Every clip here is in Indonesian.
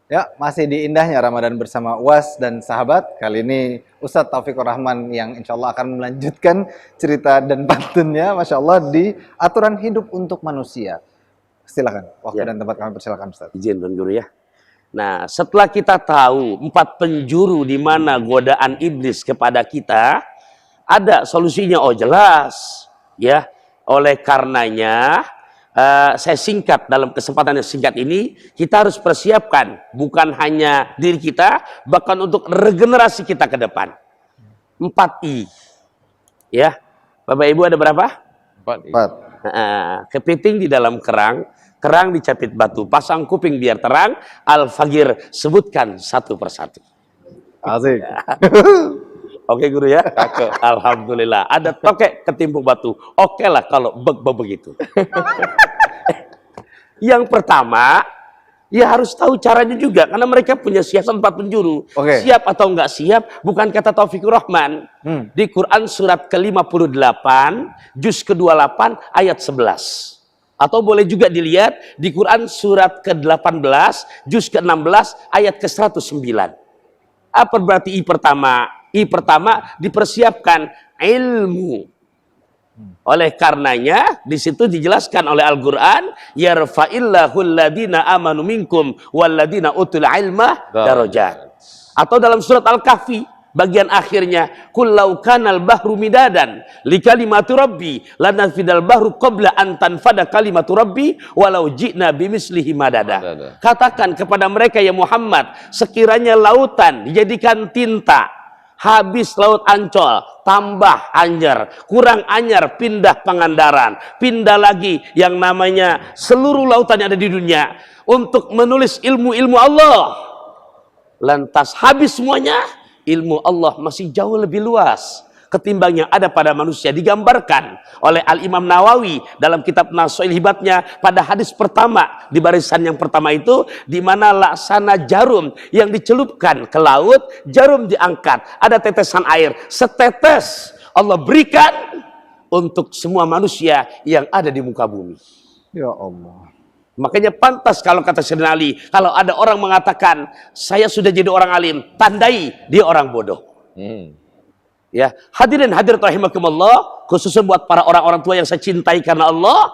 Ya, masih di indahnya Ramadan bersama UAS dan sahabat. Kali ini Ustadz Taufikur Rahman yang insya Allah akan melanjutkan cerita dan pantunnya, Masya Allah, di aturan hidup untuk manusia. Silakan, waktu dan tempat kami persilakan Ustadz. Izin Tuan Guru ya. Nah, setelah kita tahu 4 penjuru di mana godaan iblis kepada kita, ada solusinya. Oh jelas, ya. Oleh karenanya, saya singkat dalam kesempatan yang singkat ini, kita harus persiapkan bukan hanya diri kita, bahkan untuk regenerasi kita ke depan. 4I. Ya, Bapak Ibu ada berapa? 4. Kepiting di dalam kerang, kerang dicapit batu, pasang kuping biar terang, Al-Fagir sebutkan satu persatu. Asik. Oke Guru ya. Alhamdulillah. Ada tokek ketimpuk batu. Oke lah kalau begitu. Yang pertama, ya harus tahu caranya juga, karena mereka punya siasat 4 penjuru. Siap atau enggak siap, bukan kata Taufikur Rahman. Di Quran surat ke-58, juz ke-28, ayat 11. Atau boleh juga dilihat di Quran surat ke-18, juz ke-16, ayat ke-109. Apa berarti I pertama? I pertama dipersiapkan ilmu. Oleh karenanya di situ dijelaskan oleh Al-Qur'an, yarfa'illahu alladhina amanu minkum walladhina utul ilma darajat. Atau dalam surat Al-Kahfi bagian akhirnya, kullau kanal bahru midadan likalimati rabbi lanafidal bahru qabla an tanfada kalimatu rabbi walau ji'na bimislihi madada. Katakan kepada mereka ya Muhammad, sekiranya lautan dijadikan tinta, habis laut Ancol, tambah Anyer, kurang Anyer, pindah Pangandaran, pindah lagi yang namanya seluruh lautan yang ada di dunia untuk menulis ilmu-ilmu Allah. Lantas habis semuanya, ilmu Allah masih jauh lebih luas ketimbang yang ada pada manusia. Digambarkan oleh Al-Imam Nawawi dalam kitab Nasoil Hibatnya pada hadis pertama, di barisan yang pertama itu, di mana laksana jarum yang dicelupkan ke laut, jarum diangkat, ada tetesan air, setetes Allah berikan untuk semua manusia yang ada di muka bumi. Ya Allah. Makanya pantas kalau kata Sayyidina Ali, kalau ada orang mengatakan saya sudah jadi orang alim, tandai dia orang bodoh. Ya, hadirin hadirat rahimakumullah, khususnya buat para orang-orang tua yang saya cintai karena Allah,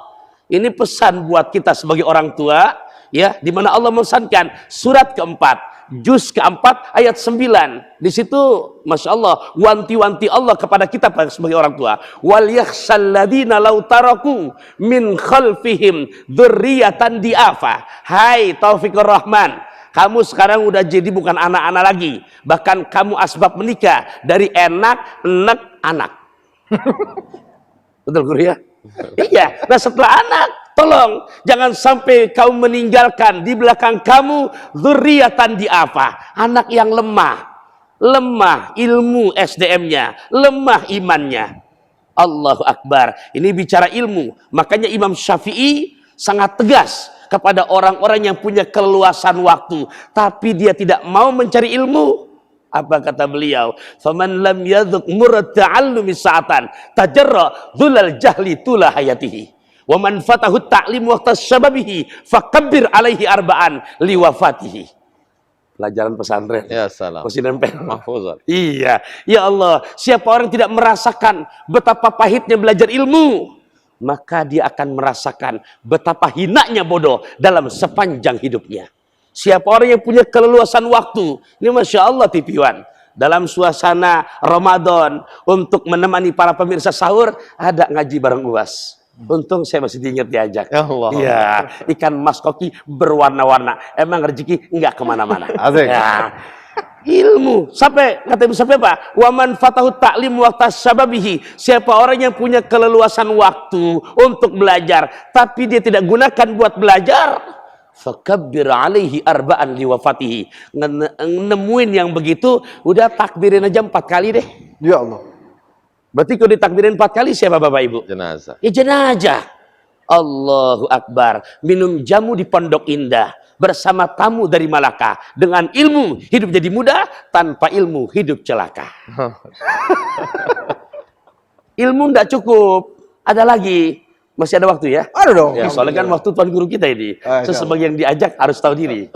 ini pesan buat kita sebagai orang tua, ya, di mana Allah memesankan surat keempat, juz keempat, ayat 9. Di situ, masya Allah, wanti-wanti Allah kepada kita sebagai orang tua. Wal yakhsalladzina law taraku min khalfihim dzurriyyatan diafa. Hai Taufikur Rahman, kamu sekarang udah jadi bukan anak-anak lagi. Bahkan kamu asbab menikah dari enak, anak. Betul Guru ya? Iya. Nah setelah anak, tolong jangan sampai kamu meninggalkan di belakang kamu dzurriyyatan diafa. Anak yang lemah. Lemah ilmu SDM-nya. Lemah imannya. Allahu Akbar. Ini bicara ilmu. Makanya Imam Syafi'i sangat tegas kepada orang-orang yang punya keleluasan waktu tapi dia tidak mau mencari ilmu. Apa kata beliau? Faman lam yadhuq murad ta'allumi sa'atan tajarra dhulal jahli tula hayatihi wa man fatahu ta'lim waqta syababihi fakabbir alaihi arba'an liwafatihi. Pelajaran pesantren. Ya salam. Mahfuzan. Iya, ya Allah, siapa orang tidak merasakan betapa pahitnya belajar ilmu, maka dia akan merasakan betapa hinanya bodoh dalam sepanjang hidupnya. Siapa orang yang punya keleluasan waktu, ini Masya Allah TV-One, dalam suasana Ramadan, untuk menemani para pemirsa sahur, ada ngaji bareng UAS. Untung saya masih diingat diajak. Ya Allah. Iya, ikan mas koki berwarna-warna. Emang rezeki nggak kemana-mana. Asik. Ya. Ilmu sampai kata Ibu sampai apa? Waman fatahu ta'lim waqta sababihi. Siapa orang yang punya keleluasan waktu untuk belajar tapi dia tidak gunakan buat belajar, fakabbir alaihi arba'an liwafatihi. Nemuin yang begitu, udah takbirin aja 4 kali deh. Ya Allah. Berarti kalau ditakbirin 4 kali siapa Bapak Ibu? Jenazah. Ya jenazah. Allahu Akbar. Minum jamu di Pondok Indah bersama tamu dari Malaka. Dengan ilmu hidup jadi mudah, tanpa ilmu hidup celaka. Ilmu tidak cukup. Ada lagi. Masih ada waktu ya? Ada dong. Ya, soalnya kan waktu tuan guru kita ini. Sebagai yang diajak harus tahu diri.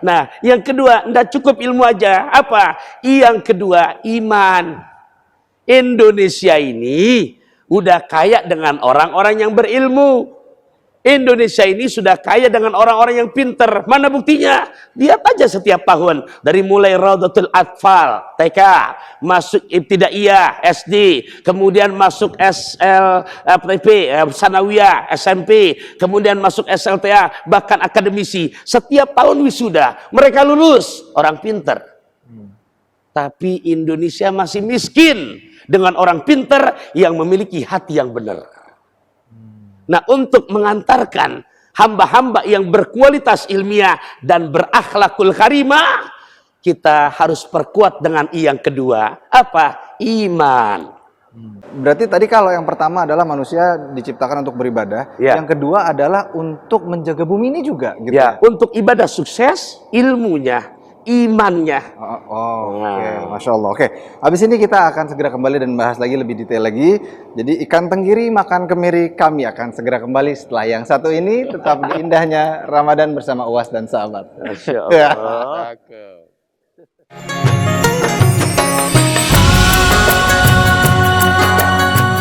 Nah, yang kedua, tidak cukup ilmu aja. Apa? Yang kedua, iman. Indonesia ini udah kaya dengan orang-orang yang berilmu. Indonesia ini sudah kaya dengan orang-orang yang pinter. Mana buktinya? Lihat aja setiap tahun. Dari mulai Raudatul Atfal, TK, masuk Ibtidaiyah, SD, kemudian masuk SLTP, Sanawiyah, SMP, kemudian masuk SLTA, bahkan akademisi. Setiap tahun wisuda, mereka lulus. Orang pinter. Tapi Indonesia masih miskin dengan orang pinter yang memiliki hati yang benar. Nah, untuk mengantarkan hamba-hamba yang berkualitas ilmiah dan berakhlakul karimah, kita harus perkuat dengan yang kedua. Apa? Iman. Berarti tadi kalau yang pertama adalah manusia diciptakan untuk beribadah, yang kedua adalah untuk menjaga bumi ini juga, gitu ya? Untuk ibadah sukses, ilmunya, imannya. Oke. Masya Allah. Oke, habis ini kita akan segera kembali dan bahas lagi lebih detail lagi. Jadi ikan tenggiri makan kemiri, kami akan segera kembali setelah yang satu ini. Tetap di indahnya Ramadan bersama Uwas dan sahabat. Masya Allah.